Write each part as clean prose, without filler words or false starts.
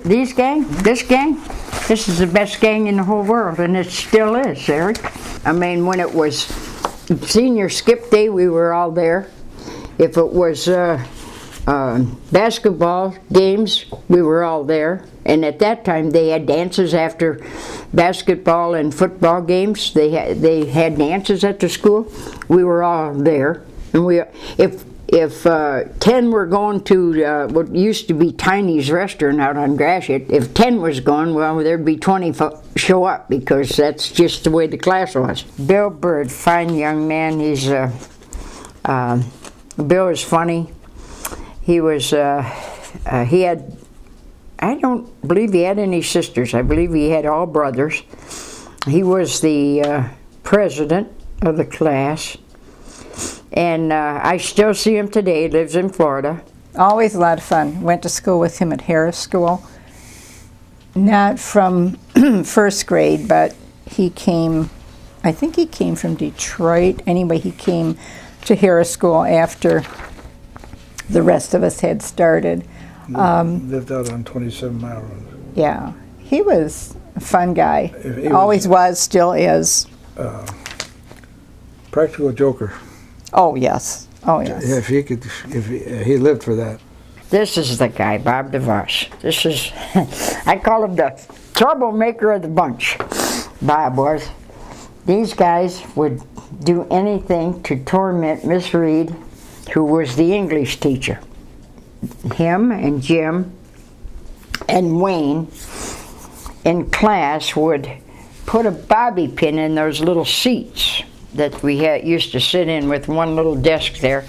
This gang, this is the best gang in the whole world, and it still is, Eric. I mean, when it was senior skip day, we were all there. If it was basketball games, we were all there. And at that time, they had dances after basketball and football games. They had dances at the school. We were all there, and if 10 were going to what used to be Tiny's restaurant out on Gratiot, if 10 was going, well, there'd be 20 show up, because that's just the way the class was. Bill Bird, fine young man. He's Bill is funny. He was he had, I don't believe he had any sisters. I believe he had all brothers. He was the president of the class. And I still see him today. He lives in Florida. Always a lot of fun. Went to school with him at Harris School. Not from first grade, but he came, I think he came from Detroit. Anyway, he came to Harris School after the rest of us had started. Lived out on 27 Mile Road. Yeah, he was a fun guy. Always was, still is. Practical joker. Oh yes, oh yes. If he lived for that. This is the guy, Bob DeVos. This is, I call him the troublemaker of the bunch. Bob was. These guys would do anything to torment Miss Reed, who was the English teacher. Him and Jim and Wayne in class would put a bobby pin in those little seats that we used to sit in with one little desk there,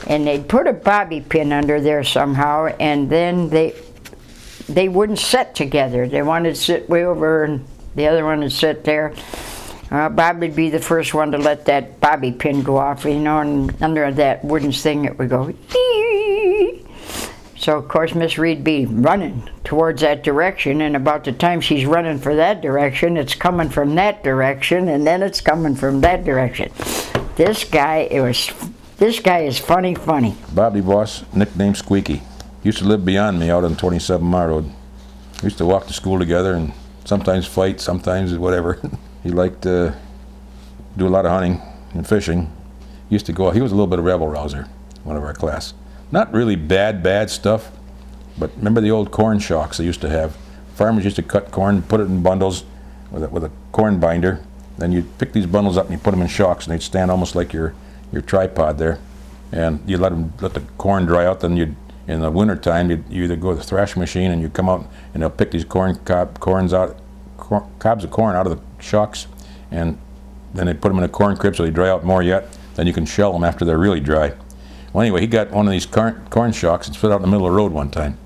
and they'd put a bobby pin under there somehow, and then they wouldn't sit together. They wanted to sit way over, and the other one would sit there. Bob would be the first one to let that bobby pin go off, you know, and under that wooden thing it would go. Ee! So of course Miss Reed be running towards that direction, and about the time she's running for that direction, it's coming from that direction, and then it's coming from that direction. This guy is funny. Bob DeVos, nicknamed Squeaky. Used to live beyond me out on 27 Mile Road. We used to walk to school together and sometimes fight, sometimes whatever. He liked to do a lot of hunting and fishing. He used to go, he was a little bit of rebel rouser, one of our class. Not really bad stuff, but remember the old corn shocks they used to have? Farmers used to cut corn, put it in bundles with a corn binder. Then you'd pick these bundles up and you put them in shocks, and they'd stand almost like your tripod there. And you let the corn dry out. Then in the winter time, you either go to the thrashing machine and you come out and they'll pick these cobs of corn out of the shocks, and then they put them in a corn crib so they dry out more yet. Then you can shell them after they're really dry. Well, anyway, he got one of these corn shocks and spit out in the middle of the road one time.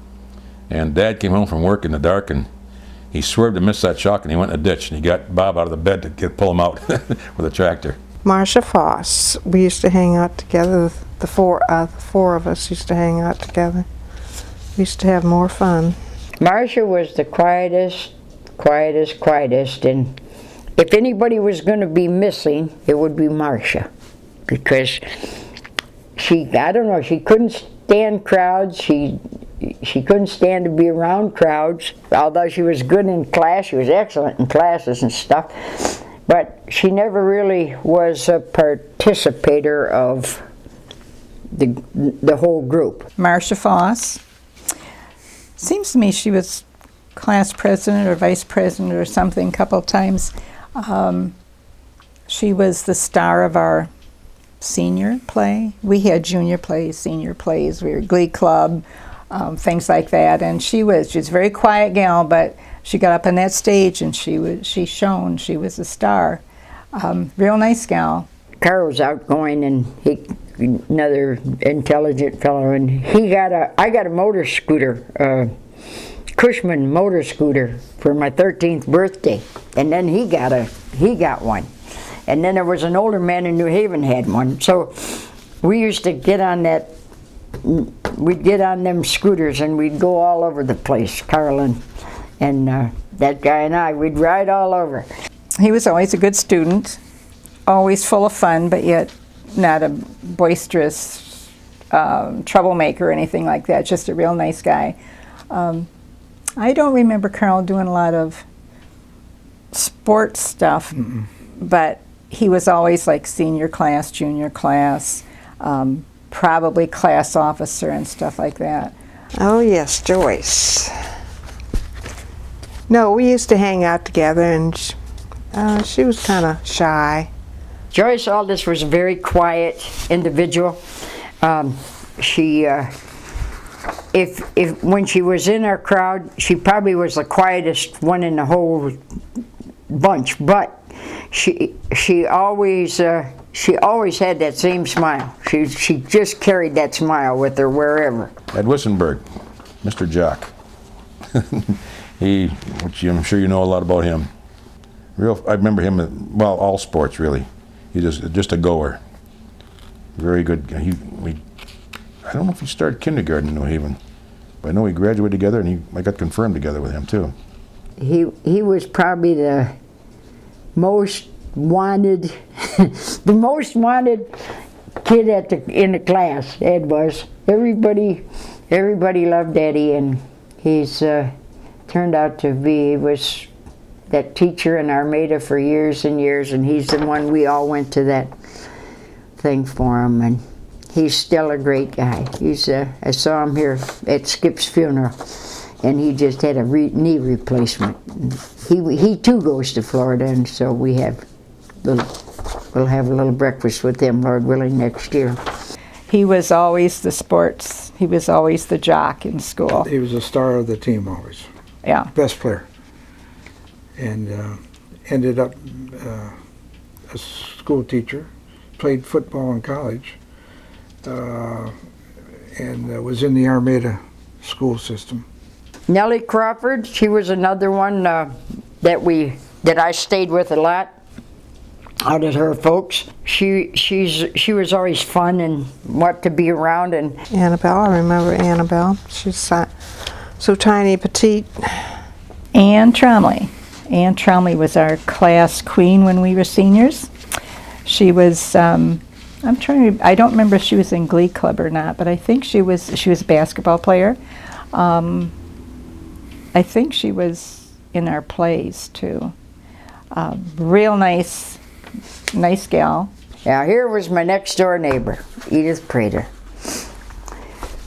And Dad came home from work in the dark, and he swerved to miss that shock, and he went in a ditch, and he got Bob out of the bed to pull him out with a tractor. Marcia Foss. We used to hang out together. The four of us used to hang out together. We used to have more fun. Marcia was the quietest, and if anybody was going to be missing, it would be Marcia, because I don't know, she couldn't stand crowds. She couldn't stand to be around crowds. Although she was good in class, she was excellent in classes and stuff, but she never really was a participator of the whole group. Marcia Foss. Seems to me she was class president or vice president or something a couple of times. She was the star of our senior play. We had junior plays, senior plays. We were Glee Club, things like that. And she was a very quiet gal, but she got up on that stage and she shone. She was a star. Real nice gal. Carl was outgoing, and another intelligent fellow, and I got a motor scooter, Cushman motor scooter, for my 13th birthday, and then he got one. And then there was an older man in New Haven had one. So we used to get on we'd get on them scooters and we'd go all over the place, Carl and that guy and I, we'd ride all over. He was always a good student, always full of fun, but yet not a boisterous troublemaker or anything like that, just a real nice guy. I don't remember Carl doing a lot of sports stuff, but he was always like senior class, junior class, probably class officer and stuff like that. Oh, yes, Joyce. No, we used to hang out together, and she was kind of shy. Joyce Aldous was a very quiet individual. If when she was in our crowd, she probably was the quietest one in the whole bunch. But she always had that same smile. She just carried that smile with her wherever. At Wissenberg, Mr. Jock. Which I'm sure you know a lot about him. I remember him, well, all sports really. He's just a goer. Very good. I don't know if he started kindergarten in New Haven, but I know we graduated together, and I got confirmed together with him too. He was probably the most wanted, the most wanted kid in the class. Ed was. Everybody loved Eddie, and he's turned out to be. He was that teacher in Armada for years and years, and he's the one we all went to that thing for him, and he's still a great guy. I saw him here at Skip's funeral, and he just had a knee replacement. He too goes to Florida, and so we'll have a little breakfast with him, Lord willing, next year. He was always the sports. He was always the jock in school. He was the star of the team always. Yeah. Best player. And ended up a school teacher, played football in college, and was in the Armada school system. Nellie Crawford, she was another one that I stayed with a lot out at her folks. She was always fun and what to be around. And Annabelle, I remember Annabelle. She's so tiny, petite. Ann Tromley. Ann Tromley was our class queen when we were seniors. She was, I don't remember if she was in Glee Club or not, but I think she was a basketball player. I think she was in our plays too. Real nice gal. yeah, here was my next door neighbor, Edith Prater.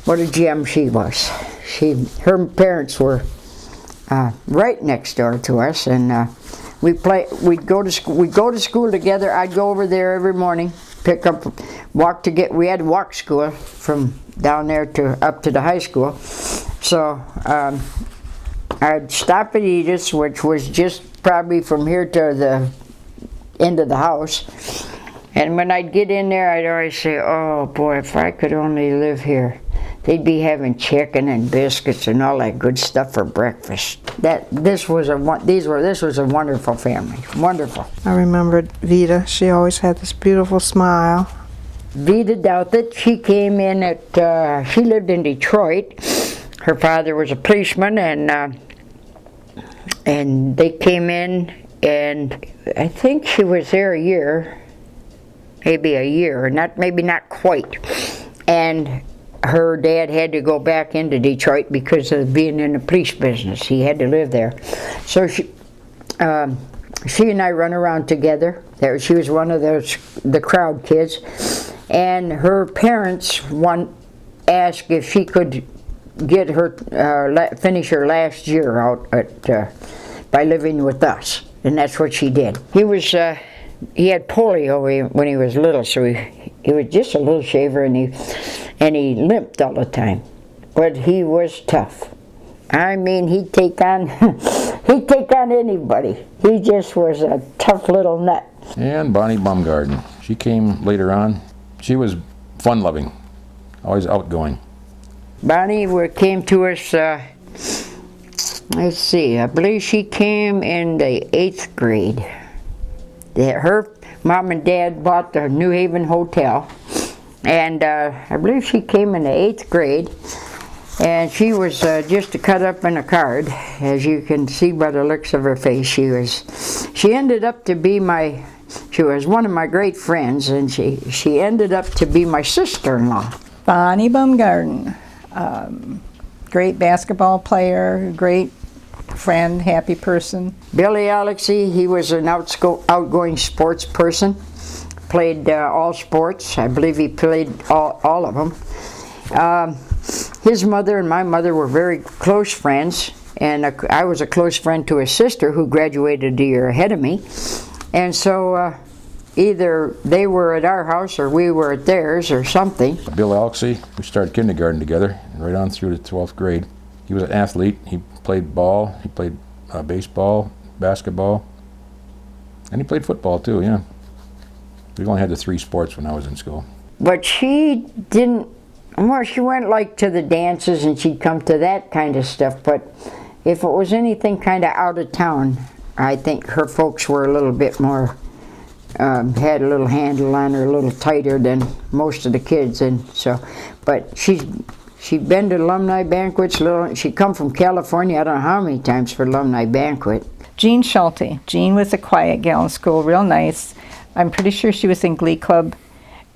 What a gem she was. Her parents were right next door to us, and we'd go to school together. I'd go over there every morning, we had to walk school from down there up to the high school. So I'd stop at Edith's, which was just probably from here to the end of the house. And when I'd get in there, I'd always say, oh boy, if I could only live here. They'd be having chicken and biscuits and all that good stuff for breakfast. This was a wonderful family, wonderful. I remembered Vita. She always had this beautiful smile. Vita Douthit, she came in she lived in Detroit. Her father was a policeman, and they came in, and I think she was there a year, maybe not quite. And her dad had to go back into Detroit because of being in the police business. He had to live there. So she and I run around together. She was one of the crowd kids. And her parents asked if she could get her finish her last year out by living with us, and that's what she did. He had polio when he was little, so he was just a little shaver, and he limped all the time, but he was tough. I mean, he'd take on anybody. He just was a tough little nut. And Bonnie Baumgarten. She came later on. She was fun-loving, always outgoing. Bonnie came to us, let's see, I believe she came in the 8th grade. Her mom and dad bought the New Haven Hotel, and I believe she came in the 8th grade, and she was just cut up in a card, as you can see by the looks of her face. She ended up to be she was one of my great friends, and she ended up to be my sister-in-law. Bonnie Baumgarten, great basketball player, great friend, happy person. Billy Alexey, he was an outgoing sports person. Played all sports. I believe he played all of them. His mother and my mother were very close friends, and I was a close friend to his sister, who graduated a year ahead of me. And so either they were at our house or we were at theirs or something. Bill Alexey, we started kindergarten together, right on through to 12th grade. He was an athlete. He played ball, he played baseball, basketball, and he played football too, yeah. We only had the 3 sports when I was in school. But she didn't, well, she went like to the dances and she'd come to that kind of stuff, but if it was anything kind of out of town, I think her folks were a little bit more, had a little handle on her, a little tighter than most of the kids, and so, but she'd been to alumni banquets, she'd come from California, I don't know how many times for alumni banquet. Jean Schulte. Jean was a quiet gal in school, real nice. I'm pretty sure she was in Glee Club,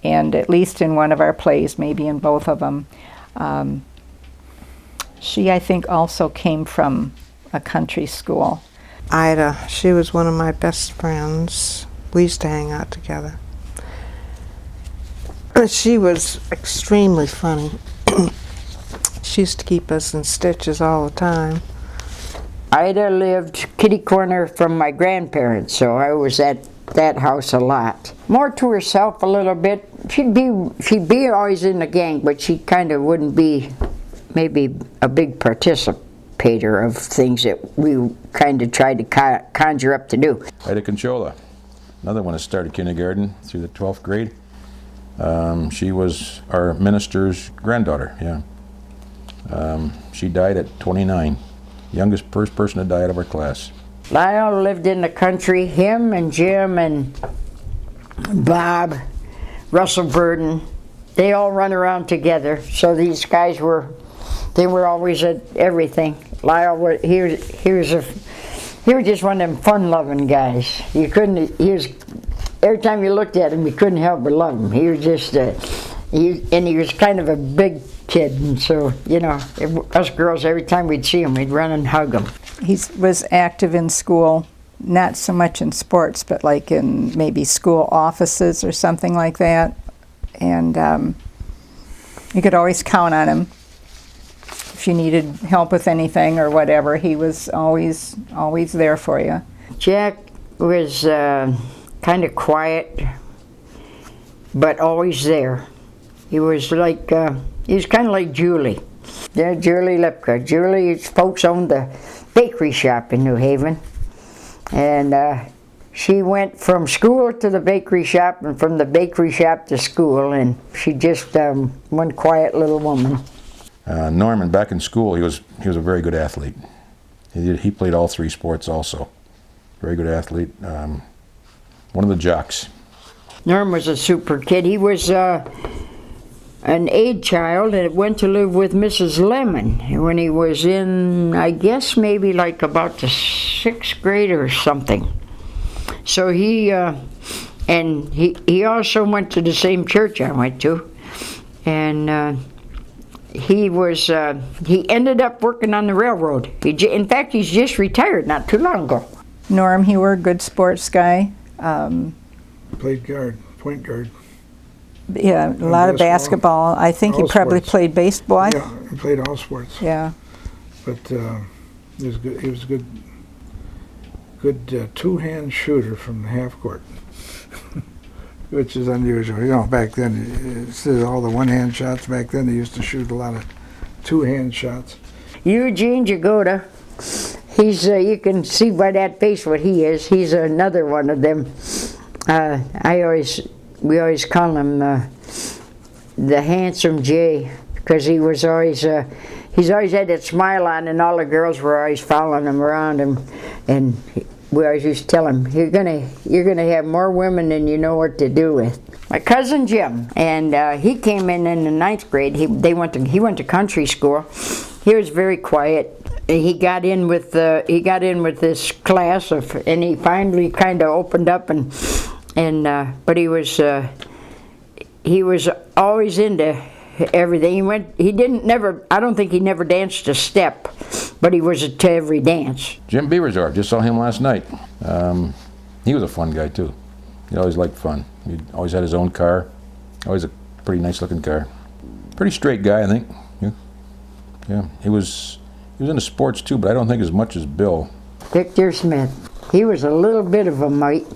and at least in one of our plays, maybe in both of them. She, I think, also came from a country school. Ida, she was one of my best friends. We used to hang out together. She was extremely funny. She used to keep us in stitches all the time. Ida lived kitty corner from my grandparents, so I was at that house a lot. More to herself a little bit. She'd be always in the gang, but she kind of wouldn't be maybe a big participator of things that we kind of tried to conjure up to do. Ida Conchola, another one that started kindergarten through the 12th grade. She was our minister's granddaughter, yeah. She died at 29, youngest first person to die out of our class. Lyle lived in the country. Him and Jim and Bob, Russell Burden, they all run around together. So these guys were always at everything. Lyle, he was just one of them fun-loving guys. Every time you looked at him, you couldn't help but love him. He was just, he was kind of a big kid, and so, you know, us girls, every time we'd see him, we'd run and hug him. He was active in school, not so much in sports, but like in maybe school offices or something like that. And you could always count on him. If you needed help with anything or whatever, he was always there for you. Jack was kind of quiet, but always there. He was like, he was kind of like Julie. Yeah, Julie Lipka. Julie's folks owned the bakery shop in New Haven, and she went from school to the bakery shop and from the bakery shop to school, and she just one quiet little woman. Norman, back in school, he was a very good athlete. He played all 3 sports also. Very good athlete. One of the jocks. Norm was a super kid. He was an aid child and went to live with Mrs. Lemon when he was in, I guess, maybe like about the 6th grade or something. So he also went to the same church I went to, and he ended up working on the railroad. In fact, he's just retired not too long ago. Norm, he were a good sports guy. Played guard, point guard. Yeah, a lot of basketball. I think he probably played baseball. Yeah, he played all sports. Yeah. But he was good. He was a good two-hand shooter from the half court, which is unusual. You know, back then, instead of all the one-hand shots, back then they used to shoot a lot of two-hand shots. Eugene Jagoda, he's you can see by that face what he is. He's another one of them. We always call him the handsome Jay, because he was always he's always had that smile on, and all the girls were always following him around him, and we always used to tell him, you're gonna have more women than you know what to do with. My cousin Jim, and he came in the 9th grade. He went to country school. He was very quiet. He got in with this class and he finally kind of opened up, but he was always into everything. I don't think he never danced a step, but he was to every dance. Jim Beaversdorf, just saw him last night. He was a fun guy too. He always liked fun. He always had his own car. Always a pretty nice looking car. Pretty straight guy, I think. Yeah. He was into sports too, but I don't think as much as Bill. Victor Smith. He was a little bit of a mite.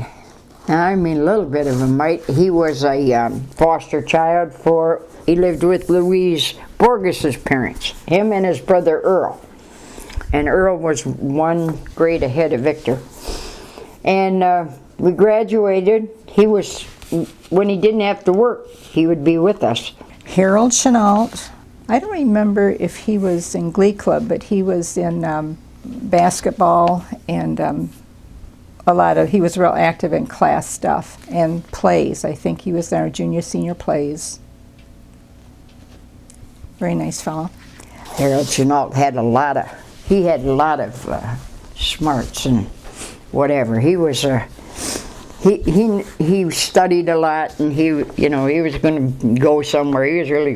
I mean, a little bit of a mite. He was a foster child he lived with Louise Borges's parents, him and his brother Earl. And Earl was 1 grade ahead of Victor. And we graduated. When he didn't have to work, he would be with us. Harold Chenault, I don't remember if he was in Glee Club, but he was in basketball and he was real active in class stuff and plays. I think he was in our junior, senior plays. Very nice fellow. Harold Chenault had a lot of smarts and whatever. He was he studied a lot, and he was going to go somewhere.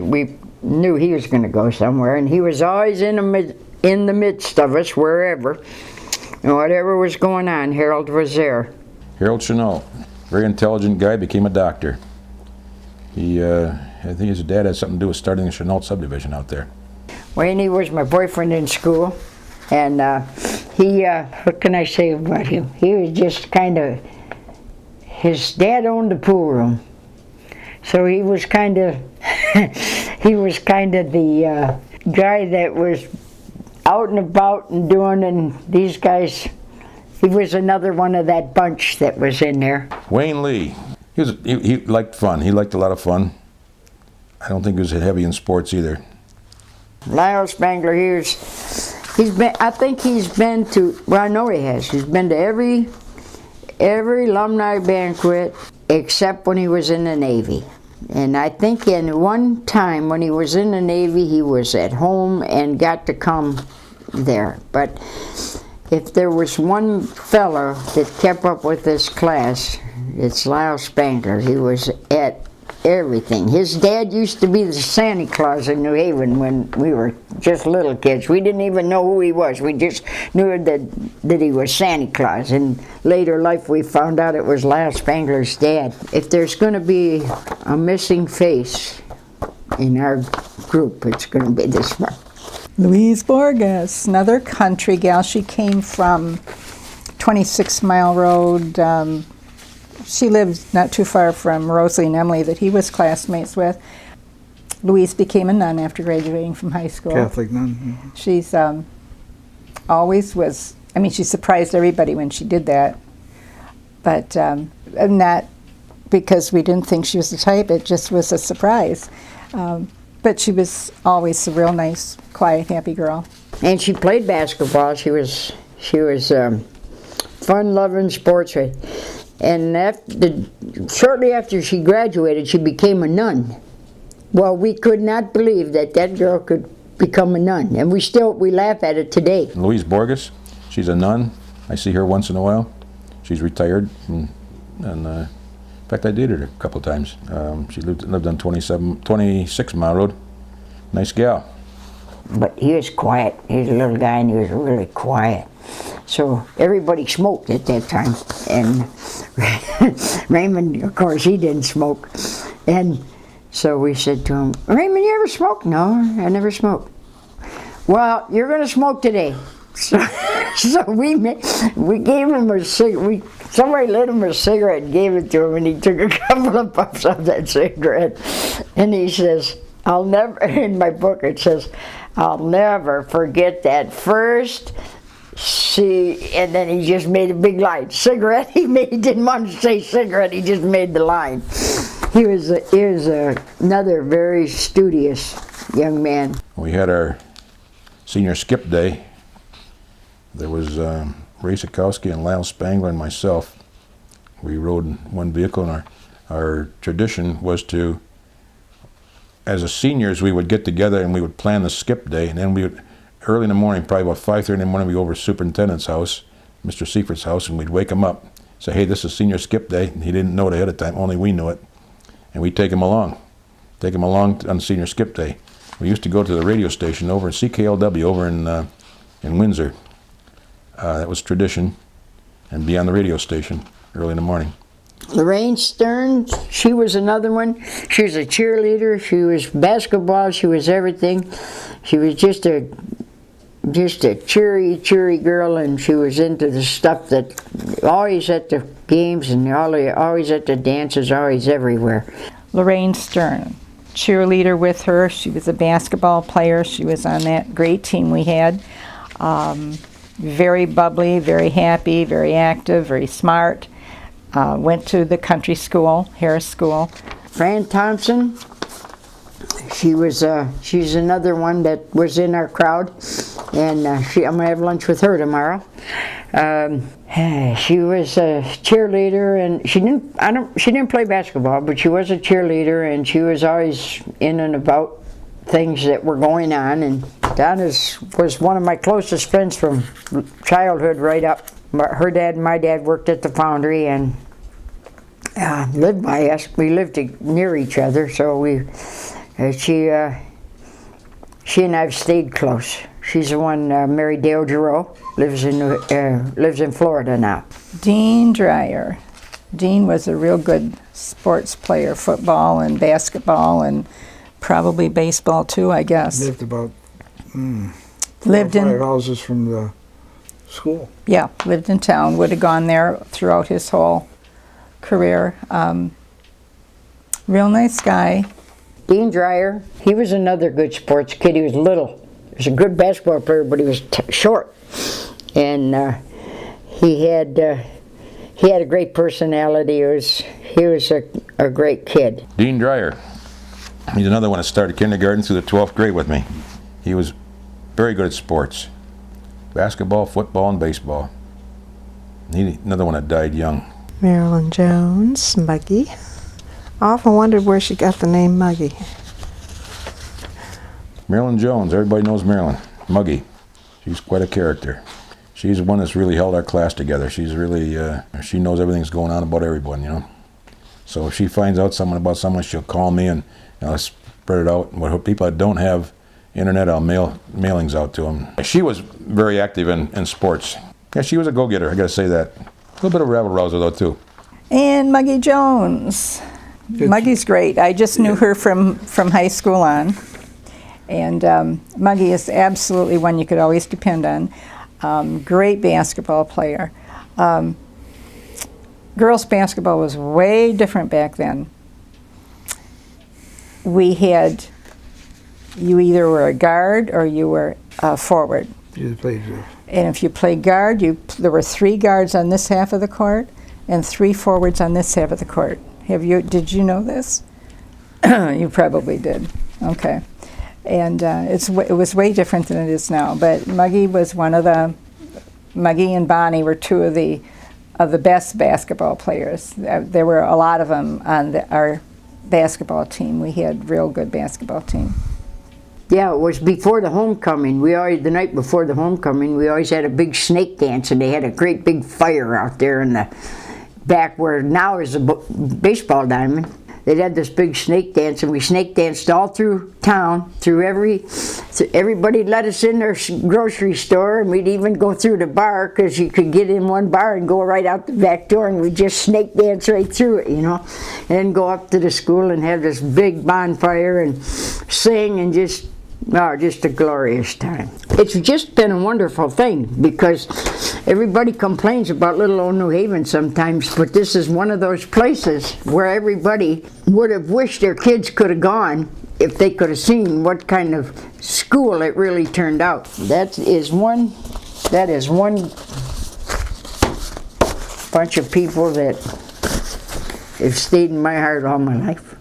We knew he was going to go somewhere, and he was always in the midst of us, wherever, and whatever was going on. Harold was there. Harold Chenault, very intelligent guy, became a doctor. I think his dad had something to do with starting the Chenault subdivision out there. Wayne was my boyfriend in school, and what can I say about him? He was just kind of, his dad owned the pool room, so he was kind of, the guy that was out and about and doing, and these guys, he was another one of that bunch that was in there. Wayne Lee, he liked fun. He liked a lot of fun. I don't think he was heavy in sports either. Lyle Spangler, I think he's been to, well, I know he has. He's been to every alumni banquet except when he was in the Navy. And I think in one time when he was in the Navy, he was at home and got to come there. But if there was one fella that kept up with this class, it's Lyle Spangler. He was at everything. His dad used to be the Santa Claus in New Haven when we were just little kids. We didn't even know who he was. We just knew that he was Santa Claus. In later life, we found out it was Lyle Spangler's dad. If there's going to be a missing face in our group, it's going to be this one. Louise Borges, another country gal. She came from 26 Mile Road. She lived not too far from Rosalie and Emily that he was classmates with. Louise became a nun after graduating from high school. Catholic nun. She's always was, she surprised everybody when she did that. But not because we didn't think she was the type, it just was a surprise. But she was always a real nice, quiet, happy girl. And she played basketball. She was fun-loving sports. And shortly after she graduated, she became a nun. Well, we could not believe that girl could become a nun, and we laugh at it today. Louise Borges, she's a nun. I see her once in a while. She's retired, and in fact, I dated her a couple of times. She lived on 26 Mile Road. Nice gal. But he was quiet. He was a little guy, and he was really quiet. So everybody smoked at that time, and Raymond, of course, he didn't smoke. And so we said to him, "Raymond, you ever smoke?" "No, I never smoked." "Well, you're going to smoke today." So we gave him a cigarette. Somebody lit him a cigarette and gave it to him, and he took a couple of puffs of that cigarette. And he says, "I'll never," in my book it says, "I'll never forget that first and then he just made a big line. Cigarette, he didn't want to say cigarette, he just made the line. He was another very studious young man. We had our senior skip day. There was Ray Sikowski and Lyle Spangler and myself. We rode in one vehicle, and our tradition was to, as a seniors, we would get together and we would plan the skip day, and then we would, early in the morning, probably about 5:30 in the morning, we'd go over to the superintendent's house, Mr. Seifert's house, and we'd wake him up, say, "Hey, this is senior skip day." And he didn't know it ahead of time, only we knew it. And we'd take him along on senior skip day. We used to go to the radio station over in CKLW over in in Windsor. That was tradition, and be on the radio station early in the morning. Lorraine Stearns, she was another one. She was a cheerleader. She was basketball. She was everything. She was just a cheery girl, and she was into the stuff that always at the games and always at the dances, always everywhere. Lorraine Stern, cheerleader with her. She was a basketball player. She was on that great team we had. Very bubbly, very happy, very active, very smart. Went to the country school, Harris School. Fran Thompson, she's another one that was in our crowd, and I'm gonna have lunch with her tomorrow. She was a cheerleader, and she didn't play basketball, but she was a cheerleader, and she was always in and about things that were going on. And Donna was one of my closest friends from childhood right up. Her dad and my dad worked at the foundry and lived by us. We lived near each other, so she and I've stayed close. She's the one married Dale Giroux, lives in Florida now. Dean Dreyer. Dean was a real good sports player, football and basketball and probably baseball too, I guess. Lived about Lived 5 in, houses from the school. yeah, lived in town, would have gone there throughout his whole career. Real nice guy. Dean Dreyer, he was another good sports kid. He was little. He was a good basketball player, but he was short. And he had a great personality. He was a great kid. Dean Dreyer. He's another one that started kindergarten through the 12th grade with me. He was very good at sports. Basketball, football, and baseball. Another one that died young. Marilyn Jones, Muggy. I often wondered where she got the name Muggy. Marilyn Jones, everybody knows Marilyn. Muggy. She's quite a character. She's the one that's really held our class together. She's really, she knows everything's going on about everyone, you know. So if she finds out about someone, she'll call me and I'll spread it out. What people that don't have internet, I'll mail mailings out to them. She was very active in sports. Yeah, she was a go-getter, I gotta say that. A little bit of rabble-rouser though too. And Muggy Jones. Muggy's great. I just knew her from high school on. And Muggy is absolutely one you could always depend on. Great basketball player. Girls basketball was way different back then. We had, you either were a guard or you were a forward. You played And if you played guard, there were 3 guards on this half of the court and 3 forwards on this half of the court. Did you know this? You probably did. Okay. And it was way different than it is now. But Muggy was Muggy and Bonnie were 2 of the best basketball players. There were a lot of them on our basketball team. We had real good basketball team. Yeah, it was before the homecoming. The night before the homecoming, we always had a big snake dance, and they had a great big fire out there in the back where now is a baseball diamond. They had this big snake dance, and we snake danced all through town, everybody let us in their grocery store, and we'd even go through the bar, because you could get in one bar and go right out the back door, and we'd just snake dance right through it, you know, and then go up to the school and have this big bonfire and sing and just a glorious time. It's just been a wonderful thing, because everybody complains about little old New Haven sometimes, but this is one of those places where everybody would have wished their kids could have gone if they could have seen what kind of school it really turned out. That is one bunch of people that have stayed in my heart all my life.